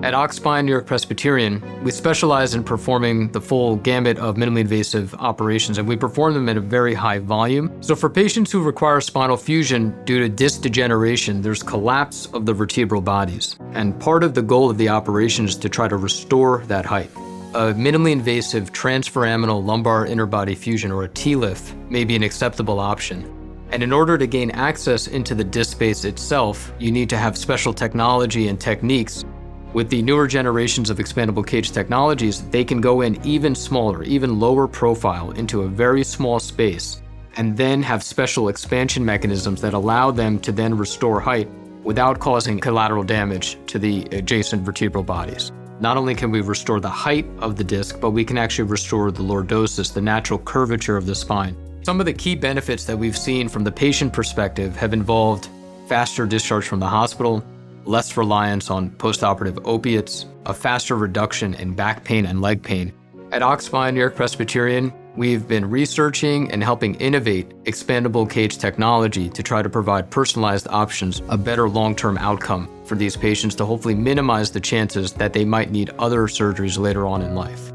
At Oxspine York-Presbyterian, we specialize in performing the full gamut of minimally invasive operations, and we perform them at a very high volume. So for patients who require spinal fusion due to disc degeneration, there's collapse of the vertebral bodies. And part of the goal of the operation is to try to restore that height. A minimally invasive transforaminal lumbar interbody fusion, or a TLIF, may be an acceptable option. And in order to gain access into the disc space itself, you need to have special technology and techniques. With the newer generations of expandable cage technologies, they can go in even smaller, even lower profile into a very small space, and then have special expansion mechanisms that allow them to then restore height without causing collateral damage to the adjacent vertebral bodies. Not only can we restore the height of the disc, but we can actually restore the lordosis, the natural curvature of the spine. Some of the key benefits that we've seen from the patient perspective have involved faster discharge from the hospital, less reliance on postoperative opiates, a faster reduction in back pain and leg pain. At Oxspine York-Presbyterian, we've been researching and helping innovate expandable cage technology to try to provide personalized options, a better long-term outcome for these patients to hopefully minimize the chances that they might need other surgeries later on in life.